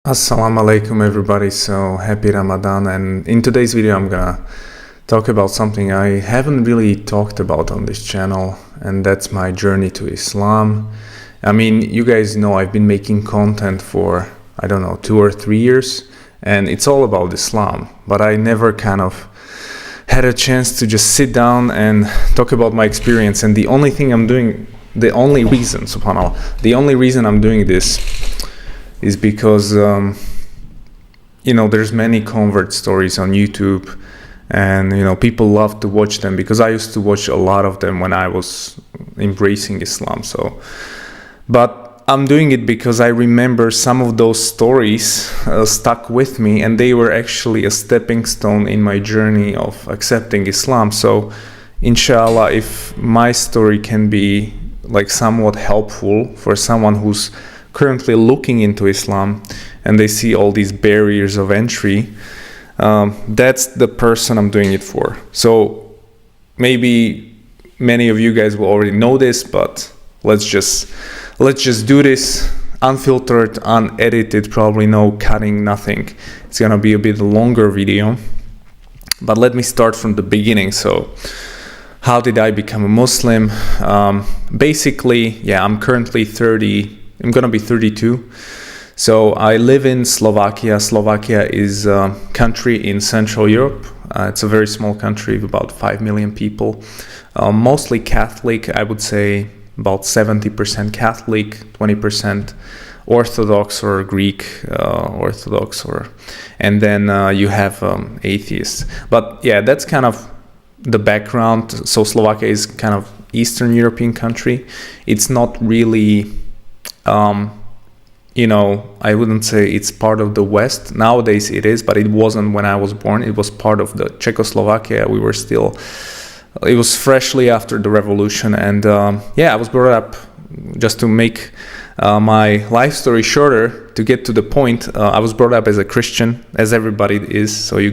Assalamu alaikum everybody, so happy Ramadan, and in today's video I'm gonna talk about something I haven't really talked about on this channel, and that's my journey to Islam. I mean, you guys know I've been making content for, I don't know, 2 or 3 years, and it's all about Islam, but I never kind of had a chance to just sit down and talk about my experience. And the only reason, subhanAllah, the only reason I'm doing this is because there's many convert stories on YouTube, and people love to watch them because I used to watch a lot of them when I was embracing Islam. But I'm doing it because I remember some of those stories stuck with me, and they were actually a stepping stone in my journey of accepting Islam. So inshallah, if my story can be like somewhat helpful for someone who's currently looking into Islam and they see all these barriers of entry, that's the person I'm doing it for. So maybe many of you guys will already know this, but let's just do this unfiltered, unedited, probably no cutting, nothing. It's gonna be a bit longer video, but let me start from the beginning. So how did I become a Muslim? Basically, I'm currently 30. I'm gonna be 32. So I live in Slovakia. Slovakia is a country in Central Europe. It's a very small country of about 5 million people. Mostly Catholic, I would say about 70% Catholic, 20% Orthodox or Greek Orthodox, and then you have atheists. But yeah, that's kind of the background. So Slovakia is kind of Eastern European country. It's not really I wouldn't say it's part of the West. Nowadays it is, but it wasn't when I was born. It was part of the Czechoslovakia. It was freshly after the revolution. And I was brought up, just to make my life story shorter, to get to the point, I was brought up as a Christian, as everybody is. So you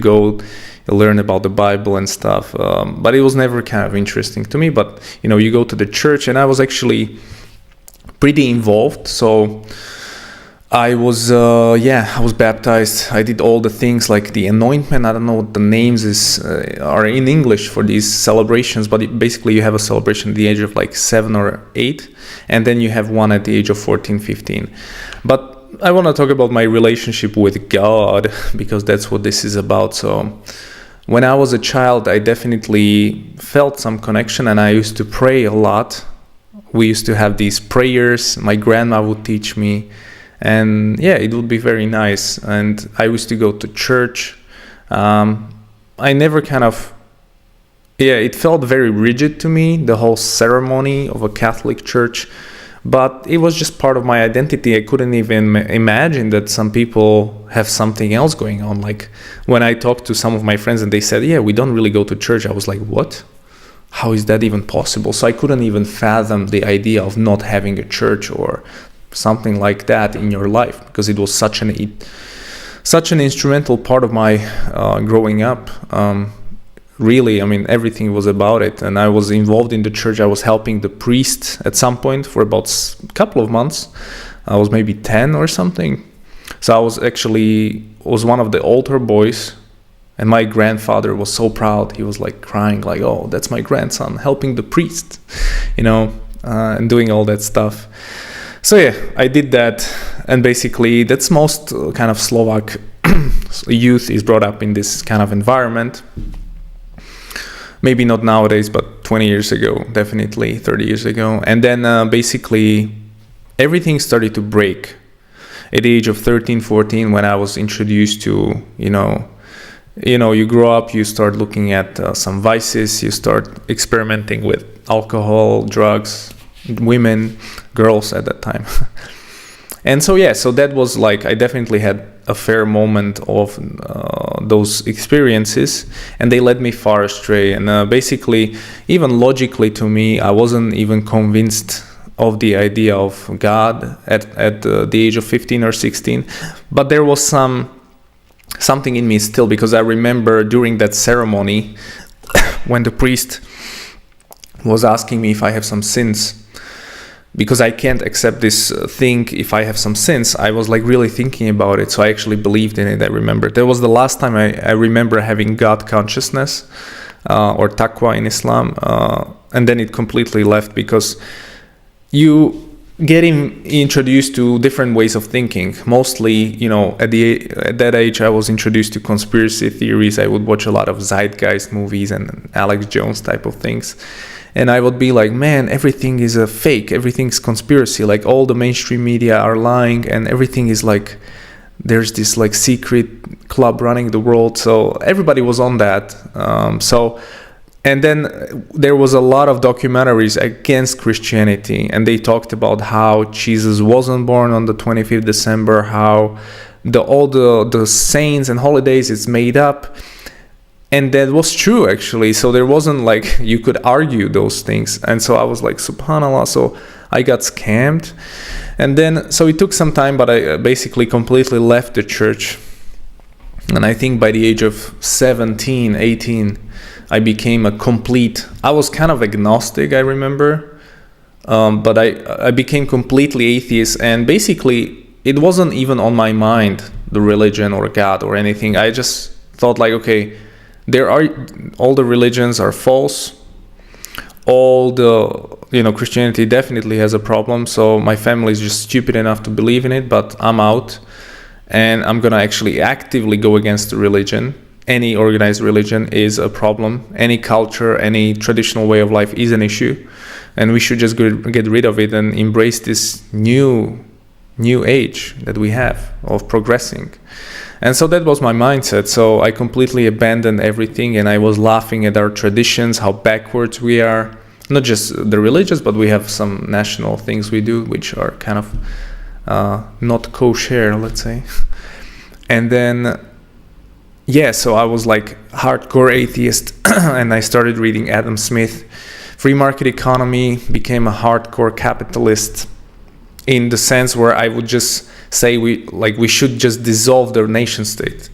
learn about the Bible and stuff. But it was never kind of interesting to me. But, you go to the church, and I was actually pretty involved. So I was baptized. I did all the things like the anointment. I don't know what the names are in English for these celebrations, but basically you have a celebration at the age of like 7 or 8, and then you have one at the age of 14, 15. But I want to talk about my relationship with God, because that's what this is about. So when I was a child, I definitely felt some connection, and I used to pray a lot. We used to have these prayers. My grandma would teach me, and it would be very nice. And I used to go to church. I never it felt very rigid to me, the whole ceremony of a Catholic church, but it was just part of my identity. I couldn't even imagine that some people have something else going on. Like when I talked to some of my friends and they said, we don't really go to church, I was like, what? How is that even possible? So I couldn't even fathom the idea of not having a church or something like that in your life, because it was such an instrumental part of my growing up. Really, I mean, everything was about it. And I was involved in the church. I was helping the priest at some point for about a couple of months. I was maybe 10 or something. So I was one of the altar boys. And my grandfather was so proud. He was like crying, like, oh, that's my grandson helping the priest, and doing all that stuff. So I did that. And basically that's most kind of Slovak youth is brought up in this kind of environment. Maybe not nowadays, but 20 years ago, definitely 30 years ago. And then basically everything started to break at the age of 13, 14, when I was introduced to, you grow up, you start looking at some vices, you start experimenting with alcohol, drugs, women, girls at that time. And so that was like, I definitely had a fair moment of those experiences, and they led me far astray. And basically, even logically to me, I wasn't even convinced of the idea of God at the age of 15 or 16. But there was something in me still, because I remember during that ceremony when the priest was asking me if I have some sins, because I can't accept this thing if I have some sins. I was like really thinking about it, so I actually believed in it. I remember that was the last time I remember having God consciousness, or taqwa in Islam, and then it completely left, because you getting introduced to different ways of thinking. Mostly, at that age, I was introduced to conspiracy theories. I would watch a lot of Zeitgeist movies and Alex Jones type of things. And I would be like, man, everything is a fake. Everything's conspiracy. Like, all the mainstream media are lying, and everything is like, there's this like secret club running the world. So everybody was on that. And then there was a lot of documentaries against Christianity, and they talked about how Jesus wasn't born on the 25th December, how all the saints and holidays is made up. And that was true, actually. So there wasn't like you could argue those things. And so I was like, subhanAllah. So I got scammed. And then, so it took some time, but I basically completely left the church. And I think by the age of 17, 18, I became I was kind of agnostic, I remember. But I became completely atheist. And basically, it wasn't even on my mind, the religion or God or anything. I just thought like, okay, all the religions are false. All the, Christianity definitely has a problem. So my family is just stupid enough to believe in it, but I'm out. And I'm going to actually actively go against the religion. Any organized religion is a problem. Any culture, any traditional way of life is an issue. And we should just get rid of it and embrace this new age that we have of progressing. And so that was my mindset. So I completely abandoned everything, and I was laughing at our traditions, how backwards we are. Not just the religious, but we have some national things we do which are kind of not kosher, let's say. And then, so I was like hardcore atheist, and I started reading Adam Smith. Free market economy, became a hardcore capitalist, in the sense where I would just say we should just dissolve the nation state.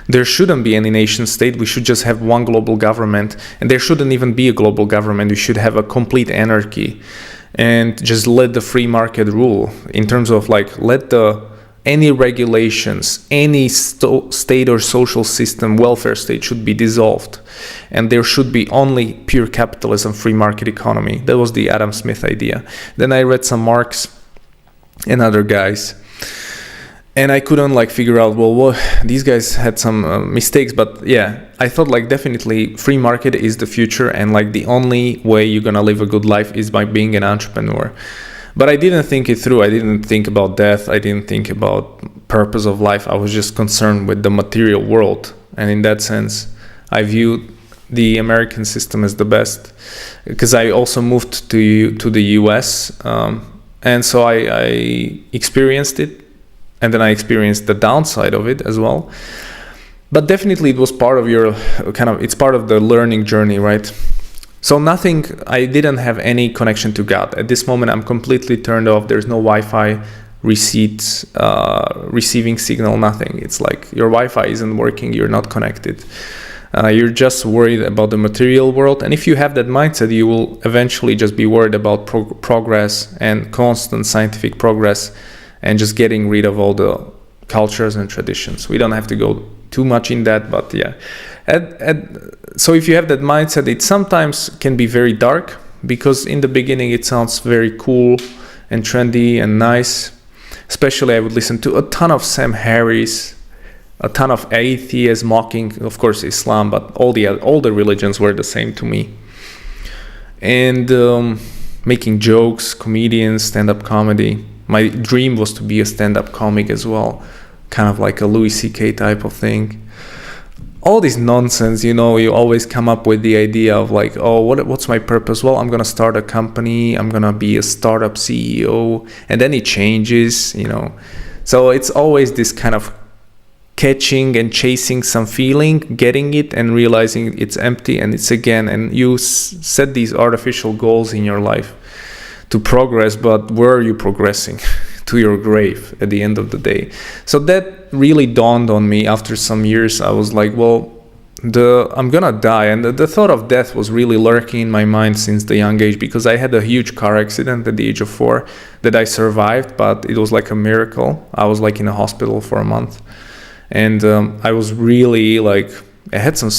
There shouldn't be any nation state. We should just have one global government, and there shouldn't even be a global government. We should have a complete anarchy and just let the free market rule, in terms of like any regulations, any state or social system, welfare state should be dissolved, and there should be only pure capitalism, free market economy. That was the Adam Smith idea. Then I read some Marx and other guys, and I couldn't figure out, these guys had some mistakes, but I thought definitely free market is the future, and the only way you're gonna live a good life is by being an entrepreneur. But I didn't think it through. I didn't think about death. I didn't think about purpose of life. I was just concerned with the material world, and in that sense, I viewed the American system as the best, because I also moved to the US, and so I experienced it. And then I experienced the downside of it as well. But definitely it was part of it's part of the learning journey, right? So I didn't have any connection to God. At this moment, I'm completely turned off. There's no Wi-Fi receipts, receiving signal, nothing. It's like your Wi-Fi isn't working, you're not connected. You're just worried about the material world. And if you have that mindset, you will eventually just be worried about progress and constant scientific progress, and just getting rid of all the cultures and traditions. We don't have to go too much in that, but so if you have that mindset, it sometimes can be very dark, because in the beginning it sounds very cool and trendy and nice. Especially I would listen to a ton of Sam Harris, a ton of atheists mocking, of course, Islam, but all the religions were the same to me. And making jokes, comedians, stand-up comedy. My dream was to be a stand-up comic as well, kind of like a Louis C.K. type of thing. All this nonsense, you always come up with the idea of what's my purpose? Well, I'm going to start a company, I'm going to be a startup CEO, and then it changes, So it's always this kind of catching and chasing some feeling, getting it and realizing it's empty, and it's again, and you set these artificial goals in your life to progress, but where are you progressing? To your grave at the end of the day. So that really dawned on me after some years. I was like, I'm gonna die, and the thought of death was really lurking in my mind since the young age, because I had a huge car accident at the age of 4 that I survived, but it was like a miracle. I was like in a hospital for a month, and I was really like, I had some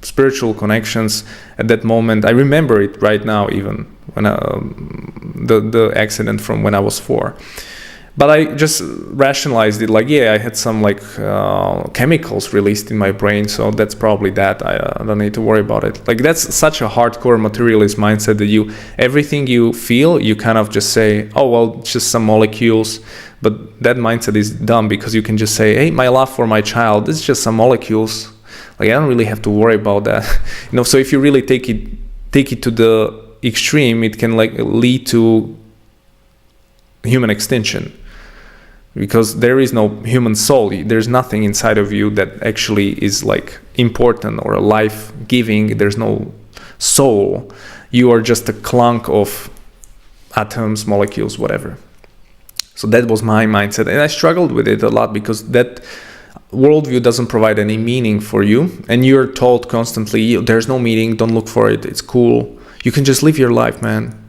spiritual connections at that moment. I remember it right now, even when the accident from when I was 4. But I just rationalized it like, yeah, I had some like chemicals released in my brain, so that's probably that. I don't need to worry about it. Like, that's such a hardcore materialist mindset that everything you feel, you kind of just say, oh, well, it's just some molecules. But that mindset is dumb, because you can just say, hey, my love for my child, it's just some molecules. Like, I don't really have to worry about that. So if you really take it to the extreme, it can like lead to human extinction. Because there is no human soul. There's nothing inside of you that actually is like important or life-giving. There's no soul. You are just a clunk of atoms, molecules, whatever. So that was my mindset. And I struggled with it a lot, because that worldview doesn't provide any meaning for you. And you're told constantly, there's no meaning, don't look for it, it's cool. You can just live your life, man.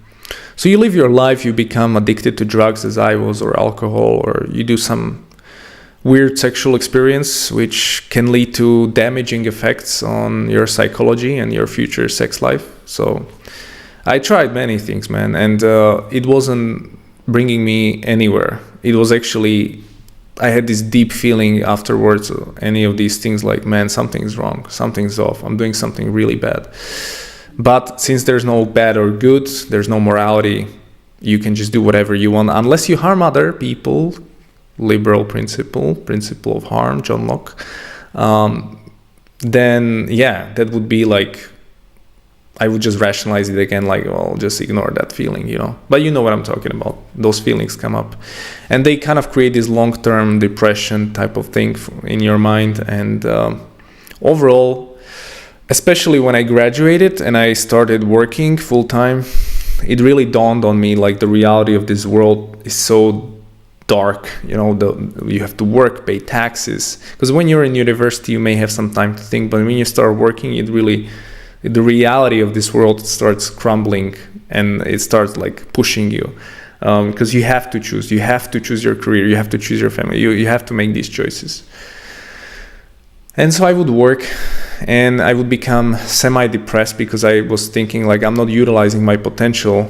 So you live your life, you become addicted to drugs, as I was, or alcohol, or you do some weird sexual experience, which can lead to damaging effects on your psychology and your future sex life. So I tried many things, man, and it wasn't bringing me anywhere. It was actually, I had this deep feeling afterwards, any of these things, like, man, something's wrong, something's off, I'm doing something really bad. But since there's no bad or good, there's no morality, you can just do whatever you want, unless you harm other people. Liberal principle of harm, John Locke. Then, yeah, that would be like, I would just rationalize it again, like, well, just ignore that feeling, But you know what I'm talking about. Those feelings come up. And they kind of create this long-term depression type of thing in your mind. And overall, especially when I graduated and I started working full-time, it really dawned on me, like, the reality of this world is so dark. You have to work, pay taxes. Because when you're in university, you may have some time to think, but when you start working, the reality of this world starts crumbling, and it starts like pushing you. Because you have to choose. You have to choose your career. You have to choose your family. You have to make these choices. And so I would work, and I would become semi-depressed, because I was thinking, like, I'm not utilizing my potential.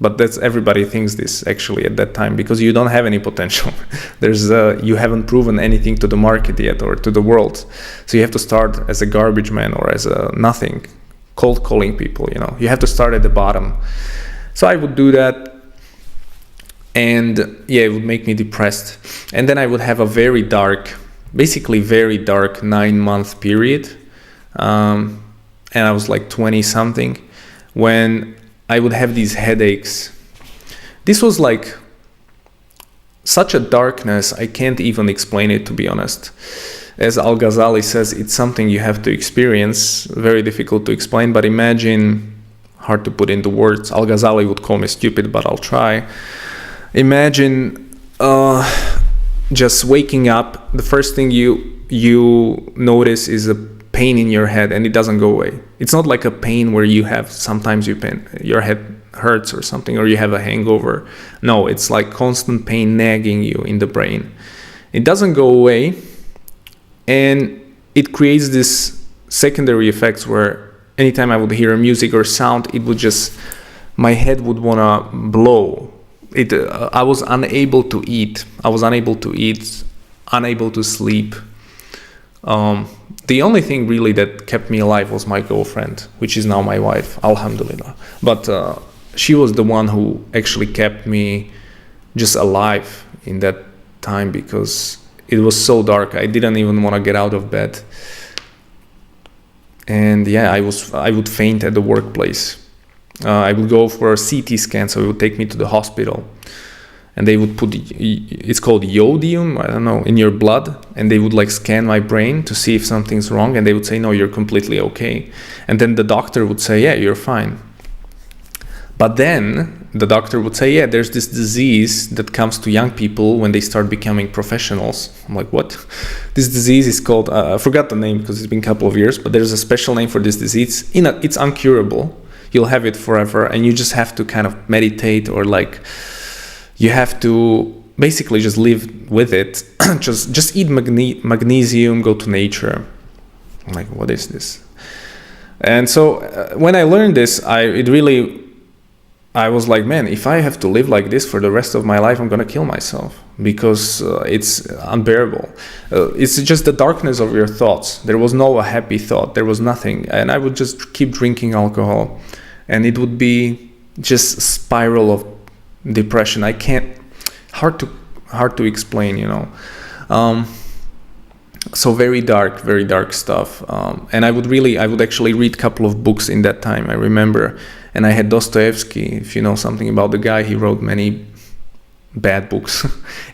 But everybody thinks this actually at that time, because you don't have any potential. You haven't proven anything to the market yet, or to the world. So you have to start as a garbage man, or as a nothing, cold calling people. You have to start at the bottom. So I would do that. And yeah, it would make me depressed. And then I would have a very dark 9-month period. And I was like 20 something when I would have these headaches. This was like such a darkness, I can't even explain it, to be honest. As Al-Ghazali says, it's something you have to experience, very difficult to explain, but imagine, hard to put into words. Al-Ghazali would call me stupid, but I'll try. Imagine just waking up, the first thing you notice is a pain in your head, and it doesn't go away. It's not like a pain where sometimes your head hurts or something, or you have a hangover. No, it's like constant pain nagging you in the brain. It doesn't go away, and it creates this secondary effects where anytime I would hear a music or sound, my head would wanna blow. I was unable to eat. Unable to sleep. The only thing really that kept me alive was my girlfriend, which is now my wife, alhamdulillah. But she was the one who actually kept me just alive in that time, because it was so dark. I didn't even want to get out of bed. And yeah, I would faint at the workplace. I would go for a CT scan, so it would take me to the hospital. And they would put, it's called iodium, I don't know, in your blood. And they would like scan my brain to see if something's wrong. And they would say, no, you're completely okay. And then the doctor would say, yeah, you're fine. But then the doctor would say, yeah, there's this disease that comes to young people when they start becoming professionals. I'm like, what? This disease is called, I forgot the name because it's been a couple of years, but there's a special name for this disease. It's incurable. You'll have it forever, and you just have to kind of meditate, or like you have to basically just live with it. just eat magnesium, go to nature. I'm like, what is this? And so when I learned this, I was like, man, if I have to live like this for the rest of my life, I'm gonna kill myself, because it's unbearable. It's just the darkness of your thoughts. There was no happy thought. There was nothing. And I would just keep drinking alcohol, and it would be just a spiral of depression. Hard to explain, you know. So very dark stuff. And I would actually read a couple of books in that time, I remember. And I had Dostoevsky, if you know something about the guy, he wrote many bad books.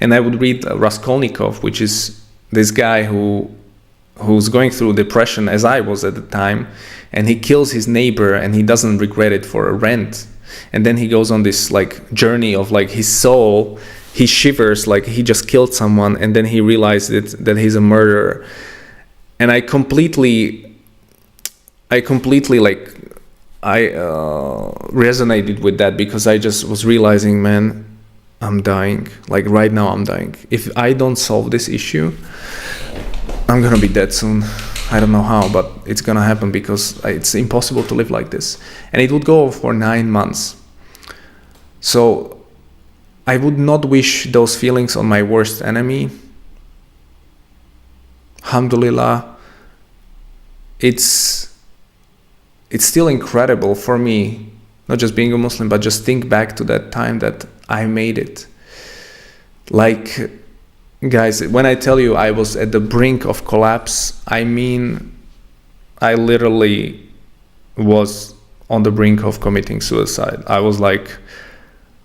And I would read Raskolnikov, which is this guy who's going through depression, as I was at the time, and he kills his neighbor and he doesn't regret it for a rent. And then he goes on this like journey of like his soul, he shivers like he just killed someone, and then he realized that he's a murderer. And I completely resonated with that, because I just was realizing, man, I'm dying. Like right now I'm dying. If I don't solve this issue, I'm gonna be dead soon. I don't know how, but it's gonna happen, because it's impossible to live like this. And it would go for 9 months. So I would not wish those feelings on my worst enemy. Alhamdulillah, it's still incredible for me, not just being a Muslim, but just think back to that time that I made it. Like, guys, when I tell you I was at the brink of collapse, I mean, I literally was on the brink of committing suicide. I was like,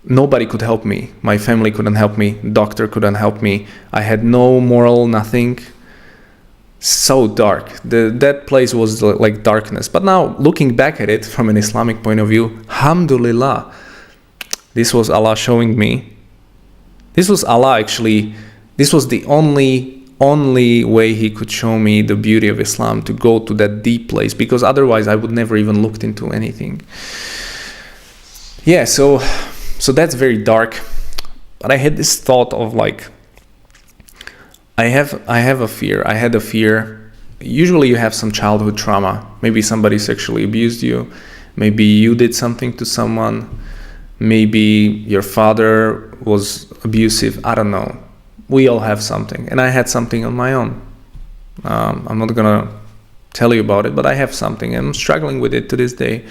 nobody could help me. My family couldn't help me. Doctor couldn't help me. I had no moral, nothing. So dark. That place was like darkness. But now, looking back at it from an Islamic point of view, alhamdulillah, this was Allah showing me. This was Allah actually. This was the only way He could show me the beauty of Islam, to go to that deep place, because otherwise I would never even looked into anything. Yeah, so that's very dark. But I had this thought of like, I have a fear. I had a fear. Usually you have some childhood trauma. Maybe somebody sexually abused you. Maybe you did something to someone. Maybe your father was abusive. I don't know. We all have something. And I had something on my own. I'm not gonna tell you about it, but I have something, and I'm struggling with it to this day.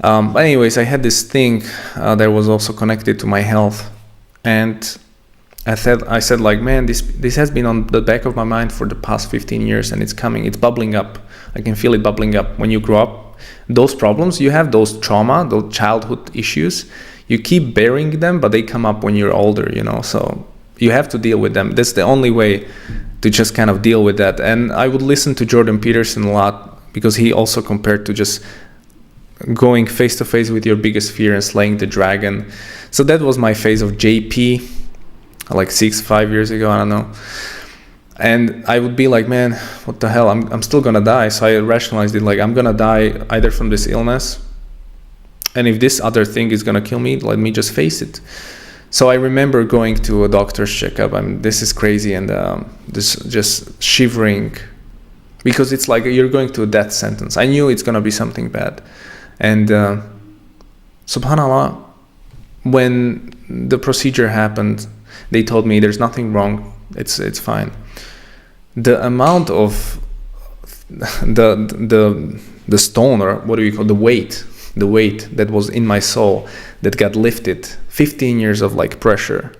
But anyways, I had this thing that was also connected to my health. And I said like, man, this has been on the back of my mind for the past 15 years, and it's bubbling up. I can feel it bubbling up. When you grow up, those problems, you have those trauma, those childhood issues, you keep bearing them, but they come up when you're older, you know, so you have to deal with them. That's the only way to just kind of deal with that. And I would listen to Jordan Peterson a lot, because he also compared to just going face to face with your biggest fear and slaying the dragon. So that was my phase of JP, like 5 years ago, I don't know. And I would be like, man, what the hell, I'm still gonna die. So I rationalized it like, I'm gonna die either from this illness, and if this other thing is gonna kill me, let me just face it. So I remember going to a doctor's checkup. This is crazy, and this just shivering, because it's like you're going to a death sentence. I knew it's gonna be something bad. And subhanallah, when the procedure happened, they told me there's nothing wrong, it's fine. The amount of the stone, or what do you call the weight that was in my soul, that got lifted, 15 years of like pressure,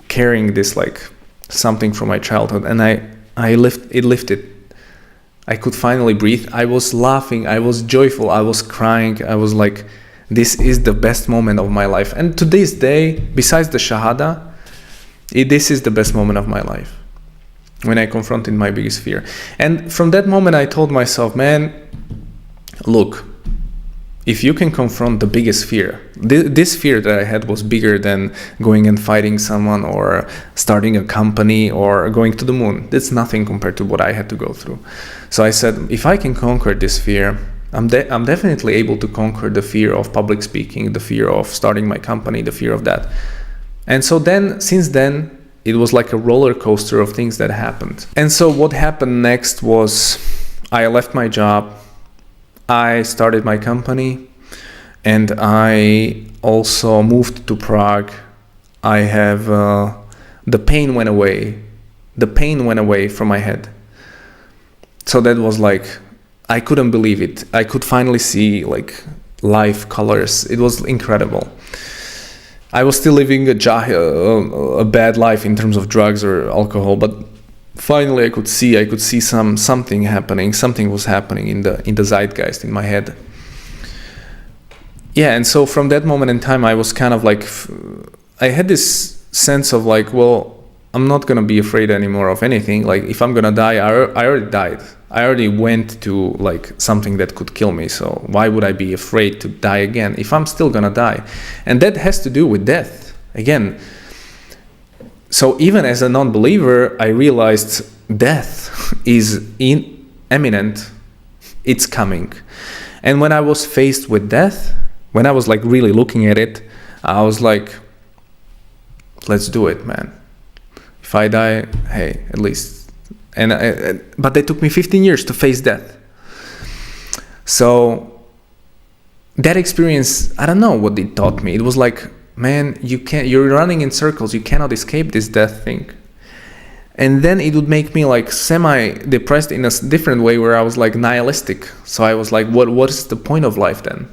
carrying this like something from my childhood, and it lifted. I could finally breathe. I was laughing, I was joyful, I was crying. I was like, this is the best moment of my life. And to this day, besides the Shahada, this is the best moment of my life, when I confronted my biggest fear. And from that moment I told myself, man, look, if you can confront the biggest fear, this fear that I had was bigger than going and fighting someone or starting a company or going to the moon. That's nothing compared to what I had to go through. So I said, if I can conquer this fear, I'm definitely able to conquer the fear of public speaking, the fear of starting my company, the fear of that. And so then, since then, it was like a roller coaster of things that happened. And so what happened next was I left my job, I started my company, and I also moved to Prague. I have, the pain went away. The pain went away from my head. So that was like, I couldn't believe it. I could finally see like life colors. It was incredible. I was still living a bad life in terms of drugs or alcohol, but finally I could see something happening. Something was happening in the zeitgeist in my head. Yeah, and so from that moment in time, I was kind of like, I had this sense of like, well, I'm not gonna be afraid anymore of anything. Like if I'm gonna die, I already died. I already went to like something that could kill me. So why would I be afraid to die again if I'm still gonna die? And that has to do with death again. So even as a non-believer, I realized death is imminent. It's coming. And when I was faced with death, when I was like really looking at it, I was like, let's do it, man. If I die, hey, at least. But it took me 15 years to face death. So that experience, I don't know what it taught me. It was like, man, you're running in circles. You cannot escape this death thing. And then it would make me like semi-depressed in a different way where I was like nihilistic. So I was like, what is the point of life then?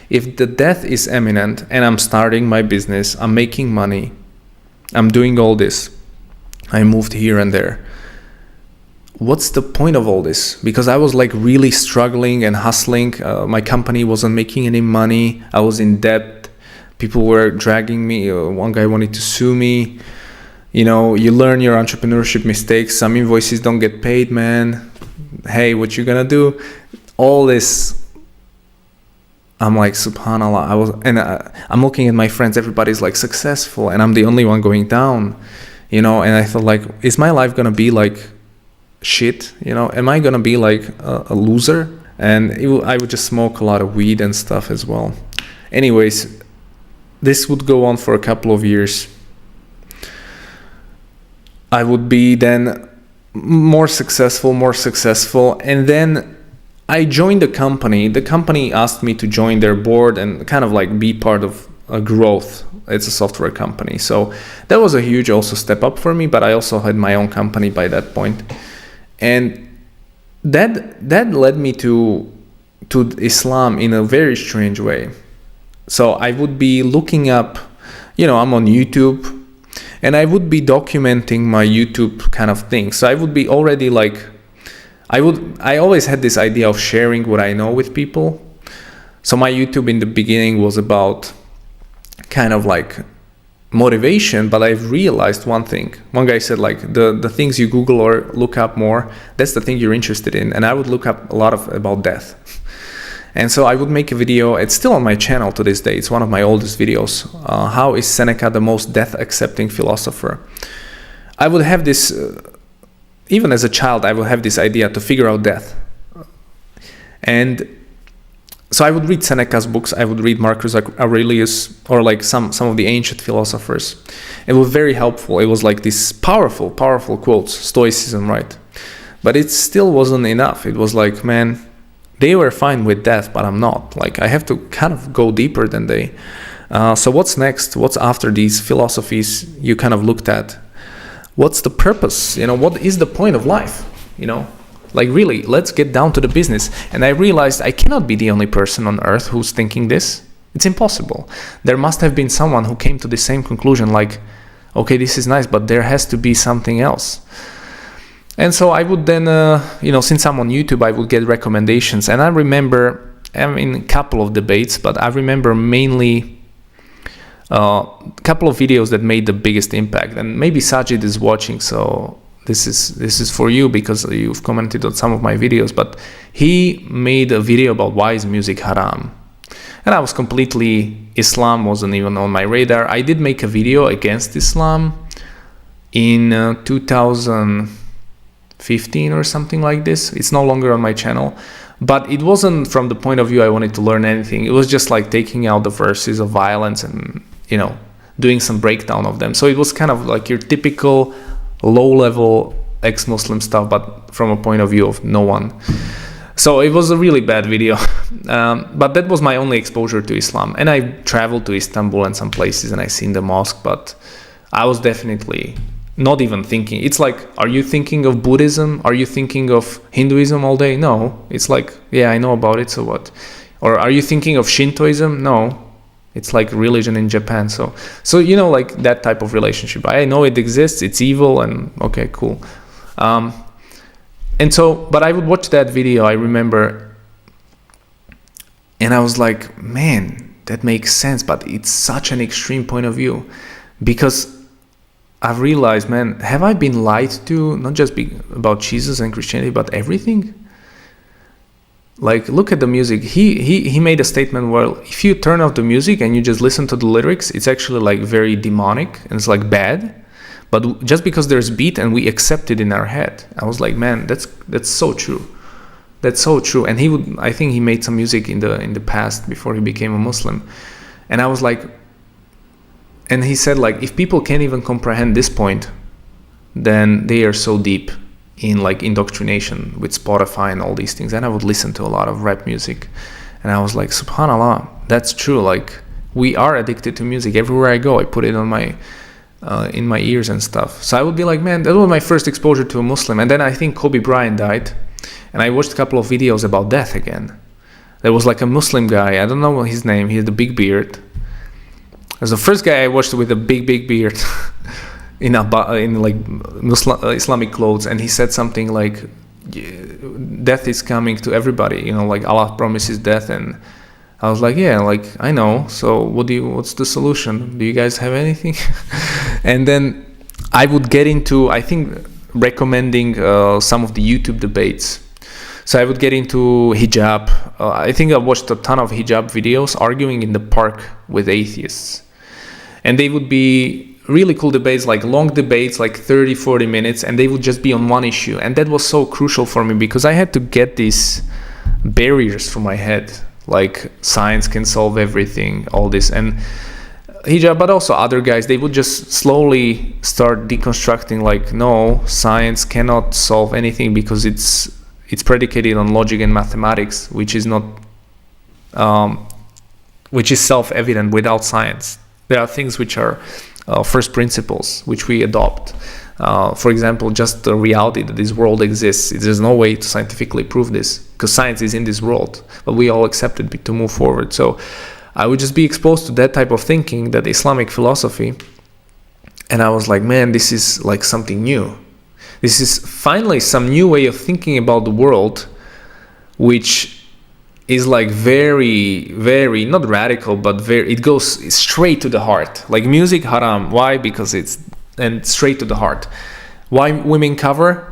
If the death is imminent and I'm starting my business, I'm making money, I'm doing all this, I moved here and there, what's the point of all this? Because I was like really struggling and hustling. My company wasn't making any money. I was in debt. People were dragging me. One guy wanted to sue me. You know, you learn your entrepreneurship mistakes. Some invoices don't get paid, man. Hey, what you gonna do? All this. I'm like, subhanallah. I'm looking at my friends. Everybody's like successful, and I'm the only one going down. You know, and I thought like, is my life gonna be like shit? You know, am I gonna be like a loser? And I would just smoke a lot of weed and stuff as well. Anyways, this would go on for a couple of years. I would be then more successful, and then I joined the company. The company asked me to join their board and kind of like be part of a growth. It's a software company. So that was a huge also step up for me, but I also had my own company by that point. And that led me to Islam in a very strange way. So I would be looking up, I'm on YouTube, and I would be documenting my YouTube kind of thing. So I would be already like, I always had this idea of sharing what I know with people. So my YouTube in the beginning was about kind of like motivation, but I've realized one thing. One guy said like the things you Google or look up more, that's the thing you're interested in. And I would look up a lot about death. And so I would make a video. It's still on my channel to this day. It's one of my oldest videos. How is Seneca the most death-accepting philosopher? I would have this, even as a child, I would have this idea to figure out death. And so I would read Seneca's books. I would read Marcus Aurelius or like some of the ancient philosophers. It was very helpful. It was like these powerful quotes, Stoicism, right? But it still wasn't enough. It was like, man, they were fine with death, but I'm not. Like, I have to kind of go deeper than they. So what's next? What's after these philosophies you kind of looked at? What's the purpose? What is the point of life? Like really, let's get down to the business. And I realized I cannot be the only person on earth who's thinking this. It's impossible. There must have been someone who came to the same conclusion, like, okay, this is nice, but there has to be something else. And so I would then, since I'm on YouTube, I would get recommendations. And I remember, a couple of debates, but I remember mainly a couple of videos that made the biggest impact. And maybe Sajid is watching, so this is for you because you've commented on some of my videos. But he made a video about why is music haram. And I was completely, Islam wasn't even on my radar. I did make a video against Islam in 2015 or something like this. It's no longer on my channel, but it wasn't from the point of view I wanted to learn anything. It was just like taking out the verses of violence and, you know, doing some breakdown of them. So it was kind of like your typical low-level ex-Muslim stuff, but from a point of view of no one. So it was a really bad video. But that was my only exposure to Islam. And I traveled to Istanbul and some places and I seen the mosque, but I was definitely not even thinking. It's like, are you thinking of Buddhism? Are you thinking of Hinduism all day? No. It's like, yeah, I know about it, so what? Or are you thinking of Shintoism? No. It's like religion in Japan. So you know, like that type of relationship. I know it exists, it's evil, and okay, cool. And so, but I would watch that video, I remember, and I was like, man, that makes sense, but it's such an extreme point of view. Because I've realized, man, have I been lied to, not just about Jesus and Christianity, but everything? Like, look at the music. He made a statement, well, if you turn off the music and you just listen to the lyrics, it's actually like very demonic and it's like bad. But just because there's beat and we accept it in our head. I was like, man, that's so true. That's so true. And I think he made some music in the past before he became a Muslim. And I was like, and he said, like, if people can't even comprehend this point, then they are so deep in like indoctrination with Spotify and all these things. And I would listen to a lot of rap music. And I was like, subhanallah, that's true. Like, we are addicted to music. Everywhere I go, I put it on my in my ears and stuff. So I would be like, man, that was my first exposure to a Muslim. And then I think Kobe Bryant died. And I watched a couple of videos about death again. There was like a Muslim guy. I don't know his name. He had the big beard. It was the first guy I watched with a big beard in like Islamic clothes, and he said something like, "Death is coming to everybody." You know, like Allah promises death, and I was like, "Yeah, like I know. So what's the solution? Do you guys have anything?" And then I would get into, I think, recommending some of the YouTube debates. So I would get into hijab. I think I watched a ton of hijab videos arguing in the park with atheists. And they would be really cool debates, like long debates, like 30, 40 minutes, and they would just be on one issue. And that was so crucial for me because I had to get these barriers from my head, like science can solve everything, all this. And hijab, but also other guys, they would just slowly start deconstructing, like, no, science cannot solve anything because it's predicated on logic and mathematics, which is not, which is self-evident without science. There are things which are first principles, which we adopt. For example, just the reality that this world exists. There's no way to scientifically prove this because science is in this world, but we all accept it to move forward. So I would just be exposed to that type of thinking, that Islamic philosophy. And I was like, man, this is like something new. This is finally some new way of thinking about the world, which is like very, very, not radical, but it goes straight to the heart. Like music, haram. Why? Because and straight to the heart. Why women cover?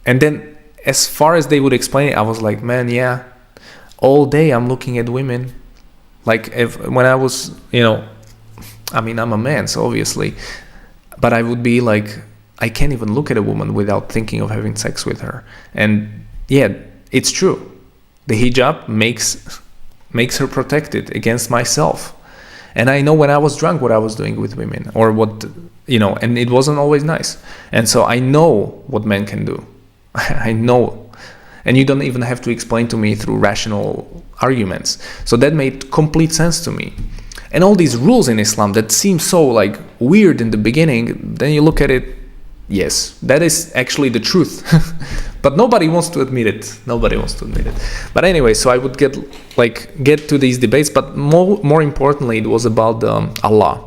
And then as far as they would explain it, I was like, man, yeah, all day I'm looking at women. Like when I was, you know, I mean, I'm a man, so obviously, but I would be like, I can't even look at a woman without thinking of having sex with her. And yeah, it's true. The hijab makes her protected against myself. And I know when I was drunk what I was doing with women, or what, you know, and it wasn't always nice. And so I know what men can do. I know. And you don't even have to explain to me through rational arguments. So that made complete sense to me. And all these rules in Islam that seem so like weird in the beginning, then you look at it, yes, that is actually the truth. But nobody wants to admit it. But anyway, so I would get to these debates, but more importantly, it was about Allah.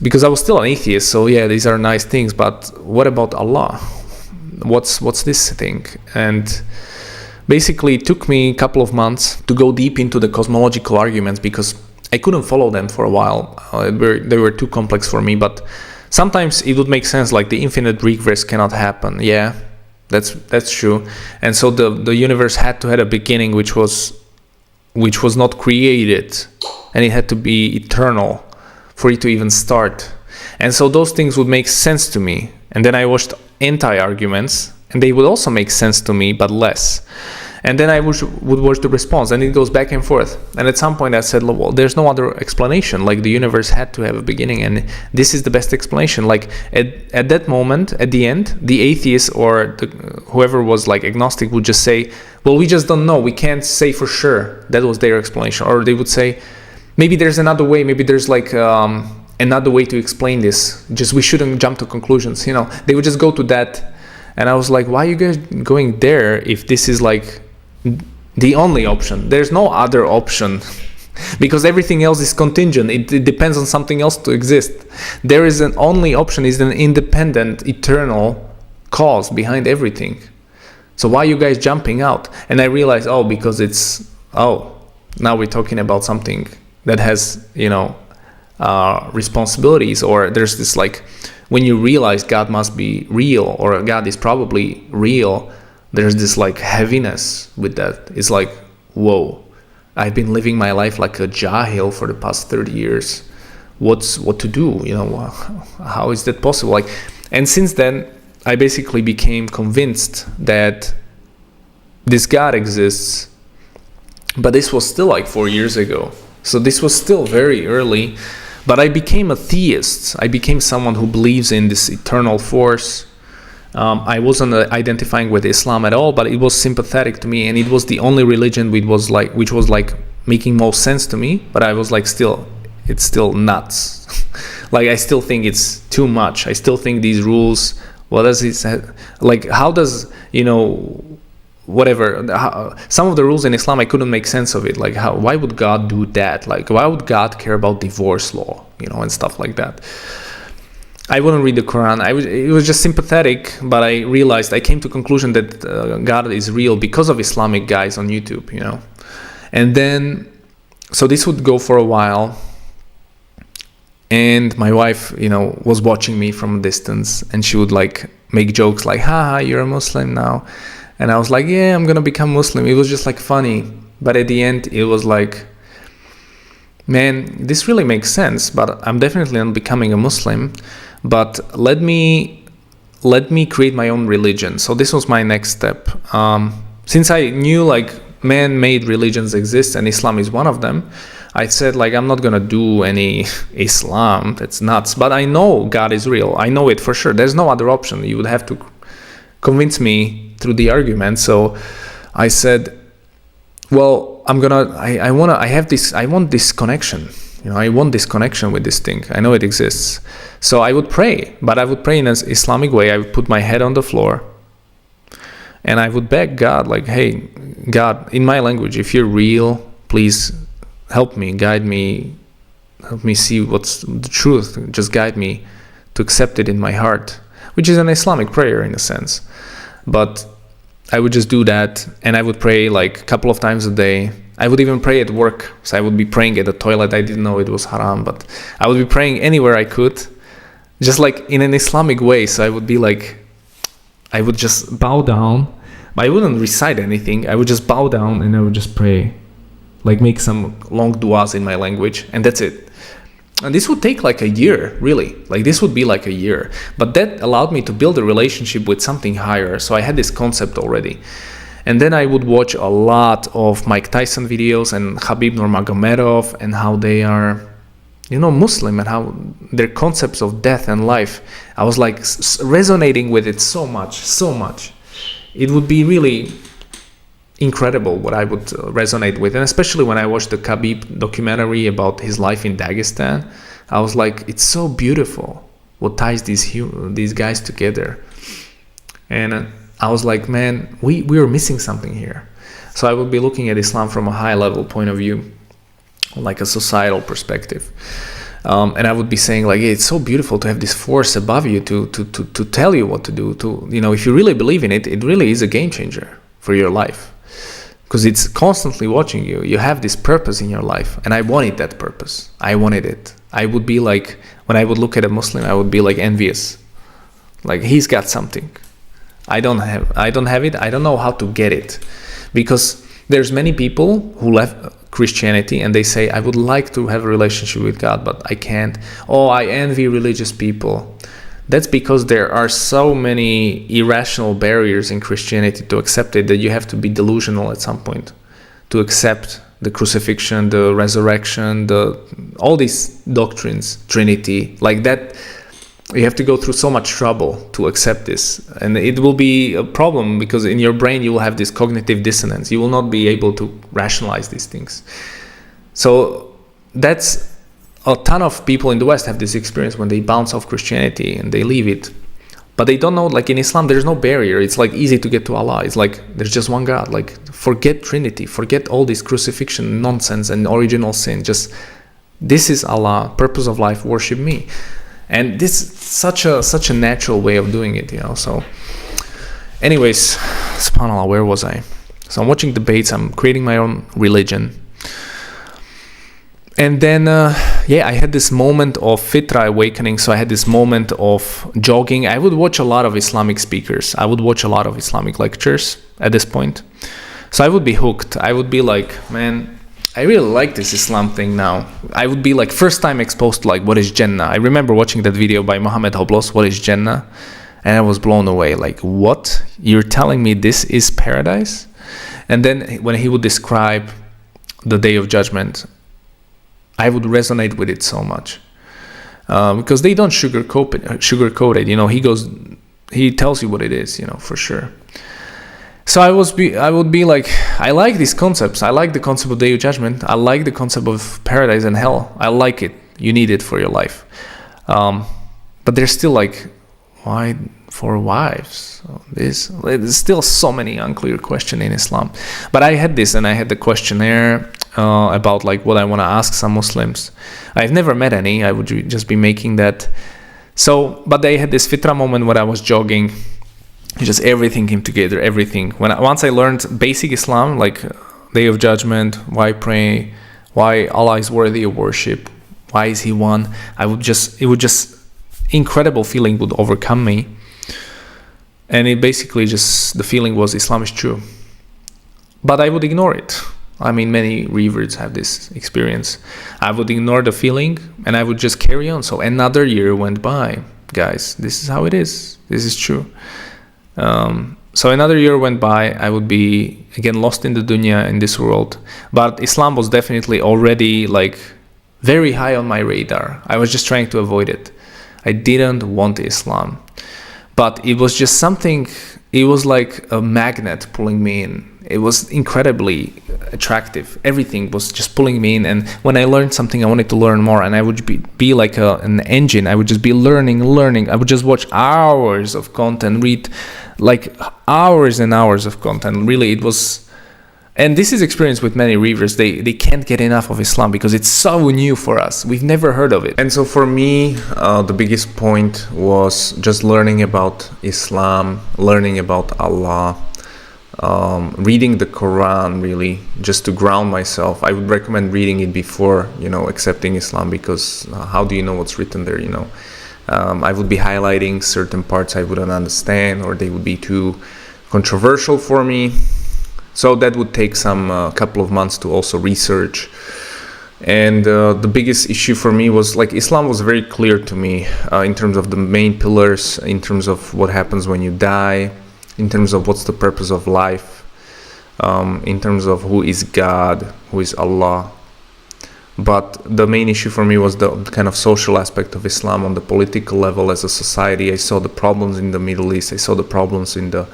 Because I was still an atheist, so yeah, these are nice things, but what about Allah? What's this thing? And basically it took me a couple of months to go deep into the cosmological arguments because I couldn't follow them for a while. They were too complex for me, but sometimes it would make sense, like the infinite regress cannot happen. Yeah, that's true. And so the universe had to have a beginning which was which was not created, and it had to be eternal for it to even start. And so those things would make sense to me. And then I watched anti-arguments, and they would also make sense to me, but less. And then I would watch the response, and it goes back and forth. And at some point I said, well, there's no other explanation. Like, the universe had to have a beginning, and this is the best explanation. Like, at that moment, at the end, the atheist or whoever was like agnostic would just say, well, we just don't know. We can't say for sure. That was their explanation. Or they would say, maybe there's another way. Maybe there's like another way to explain this. Just we shouldn't jump to conclusions. You know, they would just go to that. And I was like, why are you guys going there if this is like the only option? There's no other option because everything else is contingent. It depends on something else to exist. There is an only option, is an independent, eternal cause behind everything. So why are you guys jumping out? And I realized, because now we're talking about something that has, responsibilities, or there's this like, when you realize God must be real, or God is probably real, there's this like heaviness with that. It's like, whoa, I've been living my life like a jahil for the past 30 years. What to do? How is that possible? Like, and since then, I basically became convinced that this God exists, but this was still like 4 years ago. So this was still very early, but I became a theist. I became someone who believes in this eternal force. I wasn't identifying with Islam at all, but it was sympathetic to me, and it was the only religion which was like making most sense to me. But I was like, it's still nuts. Like, I still think it's too much. I still think these rules. What does it say? Like, how does some of the rules in Islam, I couldn't make sense of it. Like, why would God do that? Like, why would God care about divorce law, and stuff like that? I wouldn't read the Quran. It was just sympathetic, but I realized, I came to conclusion that God is real because of Islamic guys on YouTube, And then, so this would go for a while, and my wife, was watching me from a distance, and she would like make jokes like, haha, you're a Muslim now. And I was like, yeah, I'm gonna become Muslim. It was just like funny. But at the end, it was like, man, this really makes sense, but I'm definitely not becoming a Muslim. But let me create my own religion. So this was my next step. Since I knew like man-made religions exist and Islam is one of them, I said like, I'm not gonna do any Islam. That's nuts. But I know God is real. I know it for sure. There's no other option. You would have to convince me through the argument. So I said, well, I want this connection. I want this connection with this thing. I know it exists. So I would pray, but I would pray in an Islamic way. I would put my head on the floor and I would beg God, like, hey, God, in my language, if you're real, please help me, guide me, help me see what's the truth. Just guide me to accept it in my heart, which is an Islamic prayer in a sense. But I would just do that, and I would pray like a couple of times a day. I would even pray at work. So I would be praying at the toilet. I didn't know it was haram, but I would be praying anywhere I could, just like in an Islamic way. So I would be like, I would just bow down. I wouldn't recite anything. I would just bow down and I would just pray, like make some long du'as in my language, and that's it. And this would take like a year, really. Like this would be like a year. But that allowed me to build a relationship with something higher. So I had this concept already. And then I would watch a lot of Mike Tyson videos and Khabib Nurmagomedov, and how they are, Muslim, and how their concepts of death and life. I was like resonating with it so much. It would be really incredible what I would resonate with. And especially when I watched the Khabib documentary about his life in Dagestan, I was like, it's so beautiful what ties these guys together. And I was like, man, we are missing something here. So I would be looking at Islam from a high level point of view, like a societal perspective. And I would be saying like, hey, it's so beautiful to have this force above you to tell you what to do. If you really believe in it, it really is a game changer for your life. Because it's constantly watching you. You have this purpose in your life. And I wanted that purpose. I wanted it. I would be like, when I would look at a Muslim, I would be like envious. Like, he's got something. I don't have it. I don't know how to get it. Because there's many people who Christianity and they say, I would like to have a relationship with God, but I can't. Oh, I envy religious people. That's because there are so many irrational barriers in Christianity to accept it that you have to be delusional at some point to accept the crucifixion, the resurrection, all these doctrines, Trinity, like that. You have to go through so much trouble to accept this, and it will be a problem because in your brain you will have this cognitive dissonance. You will not be able to rationalize these things. So that's a ton of people in the West have this experience when they bounce off Christianity and they leave it, but they don't know, like in Islam there's no barrier. It's like easy to get to Allah. It's like there's just one God. Like forget Trinity, forget all this crucifixion nonsense and original sin. Just this is Allah, purpose of life, worship me. And this is such a natural way of doing it, So anyways, subhanAllah, where was I? So I'm watching debates, I'm creating my own religion. And then, I had this moment of fitra awakening. So I had this moment of jogging. I would watch a lot of Islamic speakers. I would watch a lot of Islamic lectures at this point. So I would be hooked. I would be like, man, I really like this Islam thing now. I would be like first time exposed to like what is Jannah. I remember watching that video by Mohammed Hoblos, what is Jannah? And I was blown away. Like, what? You're telling me this is paradise? And then when he would describe the Day of Judgment, I would resonate with it so much. Because they don't sugarcoat it. He tells you what it is, for sure. So I would be like, I like these concepts. I like the concept of Day of Judgment. I like the concept of paradise and hell. I like it. You need it for your life. But there's still like, why 4 wives? There's still so many unclear questions in Islam. But I had this, and I had the questionnaire about like what I want to ask some Muslims. I've never met any. I would just be making that. So, but I had this fitra moment when I was jogging. Just everything came together, everything. Once I learned basic Islam, like Day of Judgment, why pray, why Allah is worthy of worship, why is He one, incredible feeling would overcome me. And it basically the feeling was Islam is true. But I would ignore it. I mean, many reverts have this experience. I would ignore the feeling and I would just carry on. So another year went by. Guys, this is how it is. This is true. So another year went by. I would be again lost in the dunya, in this world. But Islam was definitely already like very high on my radar. I was just trying to avoid it. I didn't want Islam. But it was just something, it was like a magnet pulling me in. It was incredibly attractive. Everything was just pulling me in. And when I learned something, I wanted to learn more. And I would be like an engine. I would just be learning. I would just watch hours of content, read like hours and hours of content. Really, it was... And this is experience with many reverts. They can't get enough of Islam because it's so new for us. We've never heard of it. And so for me, the biggest point was just learning about Islam, learning about Allah, reading the Quran, really, just to ground myself. I would recommend reading it before, accepting Islam, because how do you know what's written there, I would be highlighting certain parts I wouldn't understand, or they would be too controversial for me. So that would take some couple of months to also research. And the biggest issue for me was like Islam was very clear to me in terms of the main pillars, in terms of what happens when you die, in terms of what's the purpose of life, in terms of who is God, who is Allah. But the main issue for me was the kind of social aspect of Islam on the political level as a society. I saw the problems in the Middle East. I saw the problems in the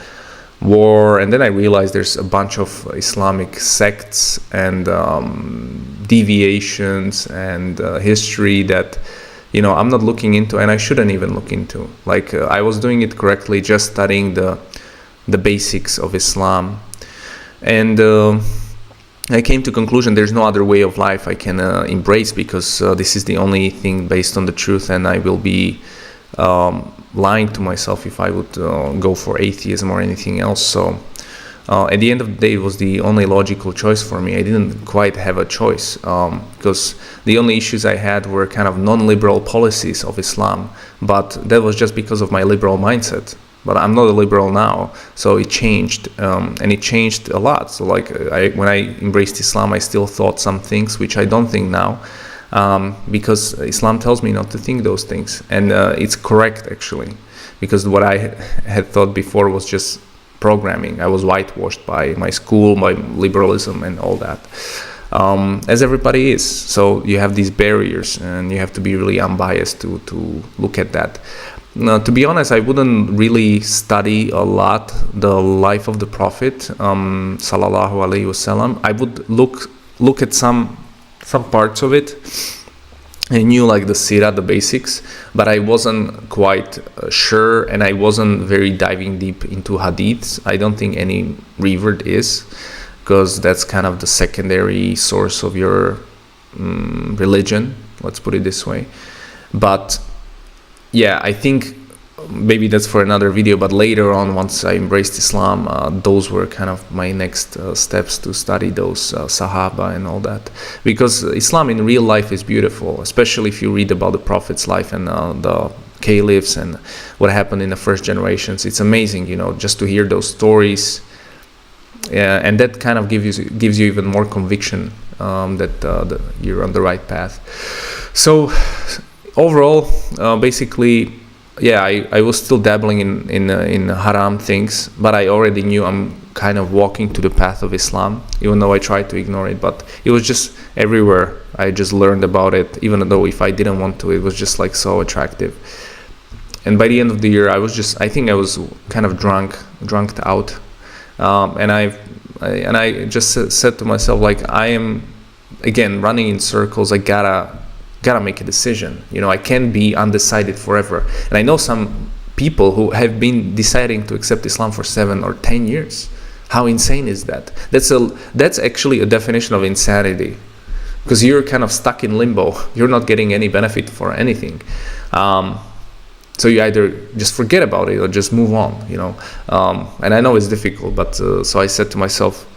war. And then I realized there's a bunch of Islamic sects and deviations and history that, I'm not looking into, and I shouldn't even look into. Like I was doing it correctly, just studying the basics of Islam. And I came to conclusion there's no other way of life I can embrace, because this is the only thing based on the truth, and I will be lying to myself if I would go for atheism or anything else. So at the end of the day, it was the only logical choice for me. I didn't quite have a choice, because the only issues I had were kind of non-liberal policies of Islam, but that was just because of my liberal mindset. but I'm not a liberal now. So it changed, and it changed a lot. So like when I embraced Islam, I still thought some things which I don't think now, because Islam tells me not to think those things, and it's correct actually, because what I had thought before was just programming. I was whitewashed by my school, by liberalism and all that, as everybody is. So you have these barriers, and you have to be really unbiased to look at that. Now, to be honest, I wouldn't really study a lot the life of the Prophet, sallallahu alaihi wasallam. I would look at some parts of it. I knew like the Sirah, the basics, but I wasn't quite sure, and I wasn't very diving deep into hadiths. I don't think any Revert is, because that's kind of the secondary source of your religion, let's put it this way. But yeah, I think maybe that's for another video, but later on, once I embraced Islam, those were kind of my next steps to study those Sahaba and all that, because Islam in real life is beautiful, especially if you read about the Prophet's life and the caliphs and what happened in the first generations. It's amazing, just to hear those stories, and that kind of gives you even more conviction that you're on the right path. So overall, basically, yeah, I was still dabbling in haram things, but I already knew I'm kind of walking to the path of Islam, even though I tried to ignore it. But it was just everywhere. I just learned about it, even though if I didn't want to, it was just like so attractive. And by the end of the year, I think I was kind of drunked out, and I just said to myself, like, I am again running in circles. I gotta make a decision. I can't be undecided forever. And I know some people who have been deciding to accept Islam for 7 or 10 years. How insane is that? That's actually a definition of insanity, because you're kind of stuck in limbo. You're not getting any benefit for anything. So you either just forget about it or just move on, and I know it's difficult, but so I said to myself,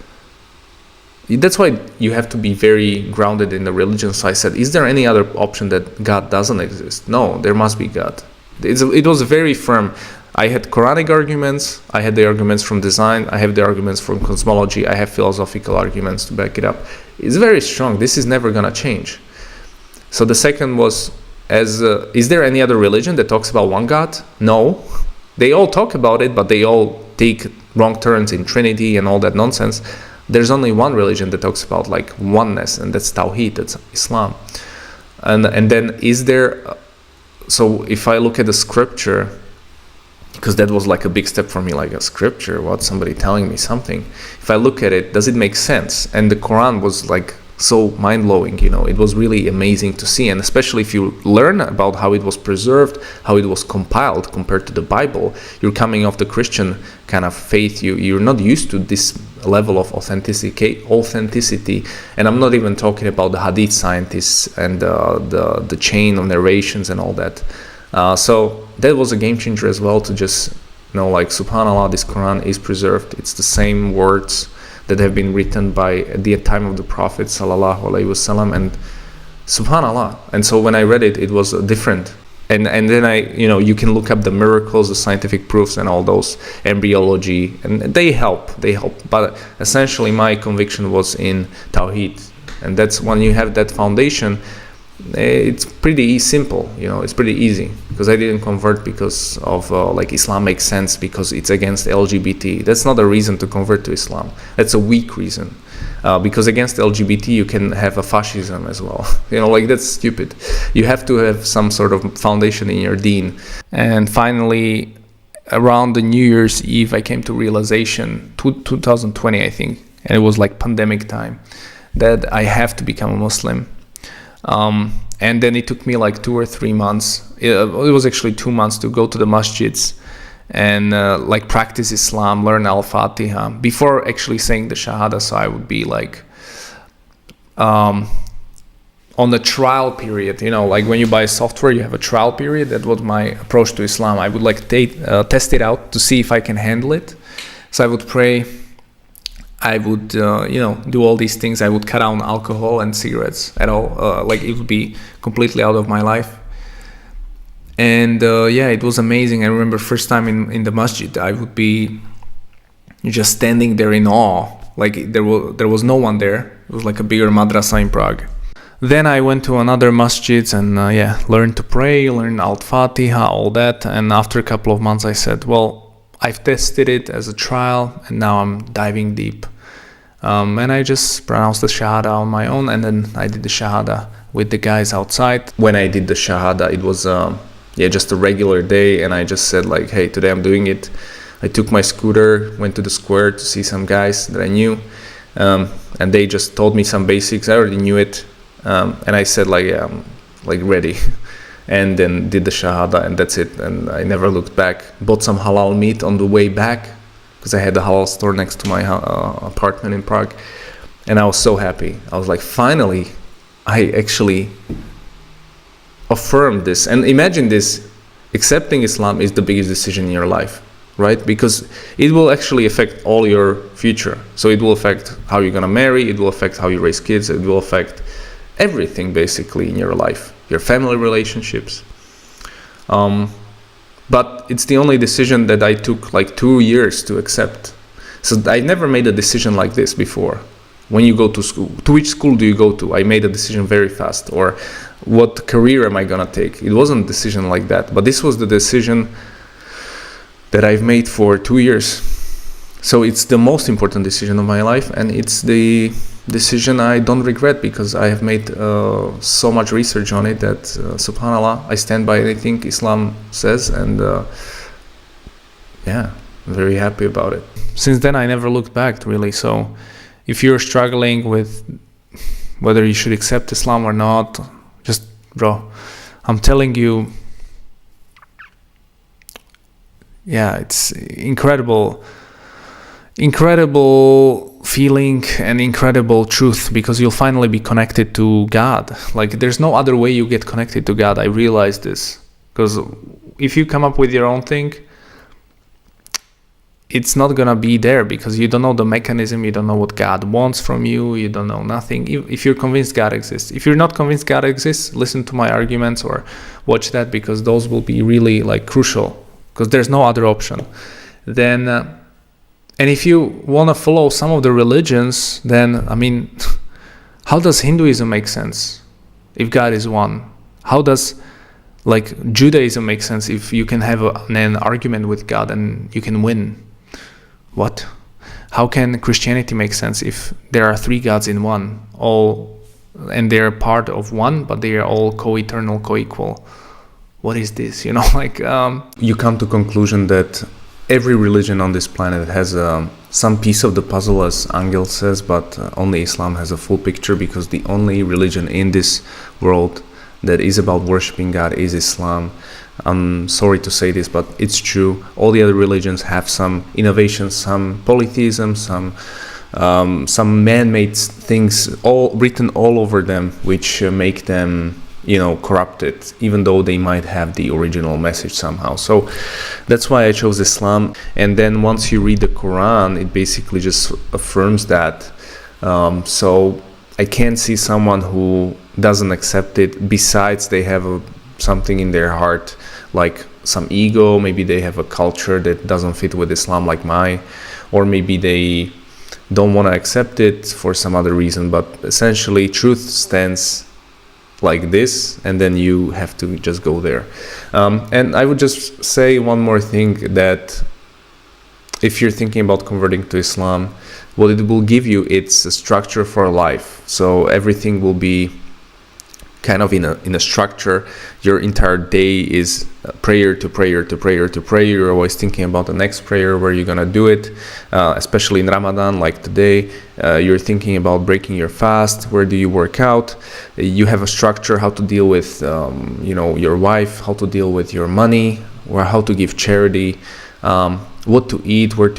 that's why you have to be very grounded in the religion. So I said, is there any other option that God doesn't exist? No, there must be God. It was very firm. I had Quranic arguments, I had the arguments from design, I have the arguments from cosmology, I have philosophical arguments to back it up. It's very strong. This is never going to change. So the second was, is there any other religion that talks about one God? No. They all talk about it, but they all take wrong turns in Trinity and all that nonsense. There's only one religion that talks about like oneness, and that's Tawheed, that's Islam. And then is there, so if I look at the scripture, because that was like a big step for me, like a scripture, somebody telling me something. If I look at it, does it make sense? And the Quran was like so mind-blowing, it was really amazing to see. And especially if you learn about how it was preserved, how it was compiled compared to the Bible, you're coming off the Christian kind of faith. You're not used to this level of authenticity. And I'm not even talking about the hadith scientists and the chain of narrations and all that. So that was a game changer as well, to just like, subhanallah, this Quran is preserved. It's the same words that have been written at the time of the Prophet sallallahu alaihi wasallam, and subhanallah. And so when I read it, it was different. And then you can look up the miracles, the scientific proofs, and all those, embryology, and they help. But essentially, my conviction was in Tawheed, and that's when you have that foundation. It's pretty simple, it's pretty easy, because I didn't convert because of like Islam makes sense because it's against LGBT. That's not a reason to convert to Islam. That's a weak reason, because against LGBT you can have a fascism as well. Like, that's stupid. You have to have some sort of foundation in your deen. And finally, around the New Year's Eve, I came to realization, 2020 I think, and it was like pandemic time, that I have to become a Muslim. And then it took me like 2 or 3 months. It was actually 2 months to go to the masjids and like practice Islam, learn Al-Fatiha before actually saying the Shahada. So I would be like on the trial period, like when you buy software, you have a trial period. That was my approach to Islam. I would like test it out to see if I can handle it. So I would pray. I would, do all these things. I would cut down alcohol and cigarettes at all. Like, it would be completely out of my life. And yeah, it was amazing. I remember first time in the masjid, I would be just standing there in awe. Like there was no one there. It was like a bigger madrasa in Prague. Then I went to another masjids and yeah, learned to pray, learned Al-Fatiha, all that. And after a couple of months, I said, well, I've tested it as a trial, and now I'm diving deep. And I just pronounced the Shahada on my own, and then I did the Shahada with the guys outside. When I did the Shahada, it was just a regular day, and I just said like, hey, today I'm doing it. I took my scooter, went to the square to see some guys that I knew, and they just told me some basics. I already knew it. And I said like, yeah, I'm like ready, and then did the Shahada, and that's it. And I never looked back. Bought some halal meat on the way back, because I had a halal store next to my apartment in Prague, and I was so happy. I was like, finally, I actually affirmed this. And imagine this, accepting Islam is the biggest decision in your life, right? Because it will actually affect all your future. So it will affect how you're gonna marry, it will affect how you raise kids, it will affect everything basically in your life, your family relationships. But it's the only decision that I took like 2 years to accept. So I never made a decision like this before. When you go to school, to which school do you go to? I made a decision very fast. Or what career am I gonna take? It wasn't a decision like that, but this was the decision that I've made for 2 years. So it's the most important decision of my life, and it's the decision I don't regret, because I have made so much research on it that subhanallah, I stand by anything Islam says, and yeah, I'm very happy about it. Since then I never looked back really. So if you're struggling with whether you should accept Islam or not, just bro, I'm telling you, yeah, it's incredible feeling and incredible truth, because you'll finally be connected to God. Like there's no other way you get connected to God. I realized this, because if you come up with your own thing, it's not gonna be there, because you don't know the mechanism, you don't know what God wants from you, you don't know nothing. If you're convinced God exists, if you're not convinced God exists, listen to my arguments or watch that, because those will be really like crucial, because there's no other option. Then and if you want to follow some of the religions, then I mean, how does Hinduism make sense if God is one? How does like Judaism make sense if you can have an argument with God and you can win? What? How can Christianity make sense if there are 3 gods in one, all, and they're part of one, but they are all co-eternal, co-equal? What is this? You know, like you come to conclusion that every religion on this planet has some piece of the puzzle, as Angel says, but only Islam has a full picture, because the only religion in this world that is about worshiping God is Islam. I'm sorry to say this, but it's true. All the other religions have some innovations, some polytheism, some man-made things all written all over them, which make them, you know, corrupted, even though they might have the original message somehow. So that's why I chose Islam. And then once you read the Quran, it basically just affirms that. So I can't see someone who doesn't accept it, besides they have something in their heart, like some ego. Maybe they have a culture that doesn't fit with Islam like mine, or maybe they don't want to accept it for some other reason. But essentially truth stands like this, and then you have to just go there. And I would just say one more thing, that if you're thinking about converting to Islam, what it will give you, it's a structure for life. So everything will be kind of in a structure. Your entire day is prayer to prayer to prayer to prayer. You're always thinking about the next prayer, where you're gonna do it, especially in Ramadan, like today. You're thinking about breaking your fast. Where do you work out? You have a structure how to deal with your wife, how to deal with your money, or how to give charity, what to eat, where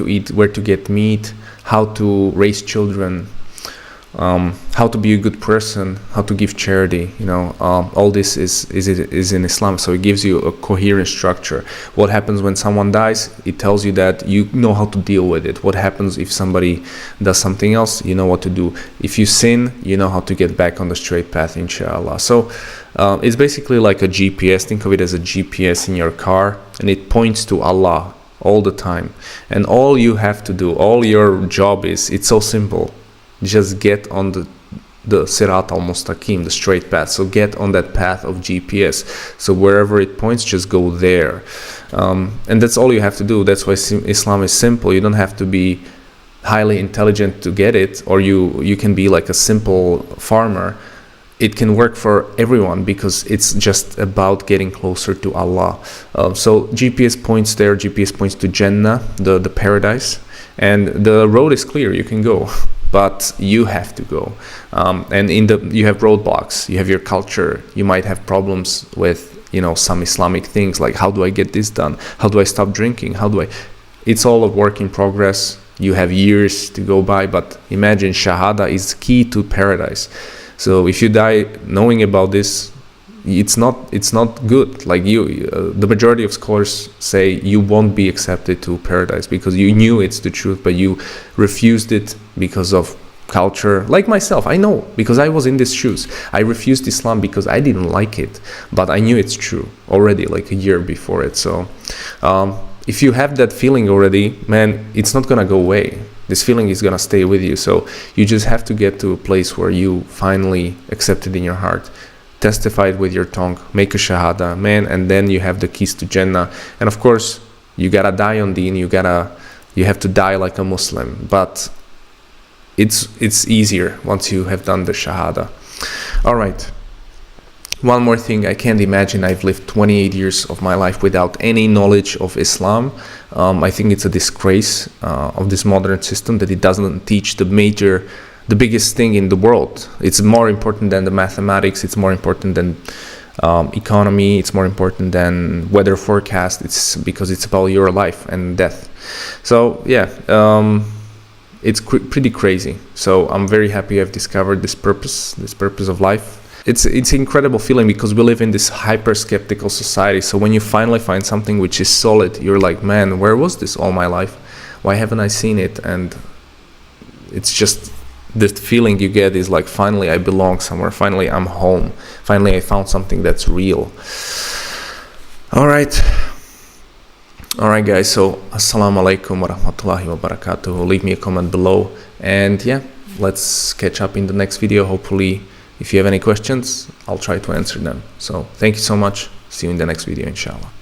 to get meat, how to raise children. how to be a good person, how to give charity, all this is in Islam. So it gives you a coherent structure. What happens when someone dies? It tells you that you know how to deal with it. What happens if somebody does something else? You know what to do. If you sin, you know how to get back on the straight path, inshallah. So it's basically like a GPS. Think of it as a GPS in your car, and it points to Allah all the time. And all you have to do, all your job is, it's so simple. Just get on the Sirat al-Mustaqim, the straight path. So get on that path of GPS. So wherever it points, just go there. And that's all you have to do. That's why Islam is simple. You don't have to be highly intelligent to get it, or you can be like a simple farmer. It can work for everyone because it's just about getting closer to Allah. So GPS points there. GPS points to Jannah, the paradise. And the road is clear. You can go. But you have to go, and you have roadblocks. You have your culture. You might have problems with some Islamic things, like how do I get this done? How do I stop drinking? It's all a work in progress. You have years to go by, but imagine Shahada is key to paradise. So if you die knowing about this, it's not good. Like the majority of scholars say you won't be accepted to paradise because you knew it's the truth, but you refused it because of culture. Like myself, I know, because I was in these shoes. I refused Islam because I didn't like it, but I knew it's true already, like a year before it. So if you have that feeling already, man, it's not gonna go away. This feeling is gonna stay with you. So you just have to get to a place where you finally accept it in your heart. Testify it with your tongue, make a shahada, man, and then you have the keys to Jannah. And of course, you gotta die on deen. You have to die like a Muslim. But it's easier once you have done the shahada. All right. One more thing, I can't imagine I've lived 28 years of my life without any knowledge of Islam. I think it's a disgrace of this modern system that it doesn't teach the biggest thing in the world. It's more important than the mathematics. It's more important than economy. It's more important than weather forecast. It's because it's about your life and death. So yeah, it's pretty crazy. So I'm very happy I've discovered this purpose of life. It's an incredible feeling because we live in this hyper skeptical society. So when you finally find something which is solid, you're like, man, where was this all my life? Why haven't I seen it? And it's just, the feeling you get is like, finally I belong somewhere. Finally I'm home. Finally I found something that's real. All right guys, so assalamu alaikum wa rahmatullahi wa barakatuh. Leave me a comment below, and yeah, let's catch up in the next video. Hopefully, if you have any questions, I'll try to answer them. So thank you so much. See you in the next video, inshallah.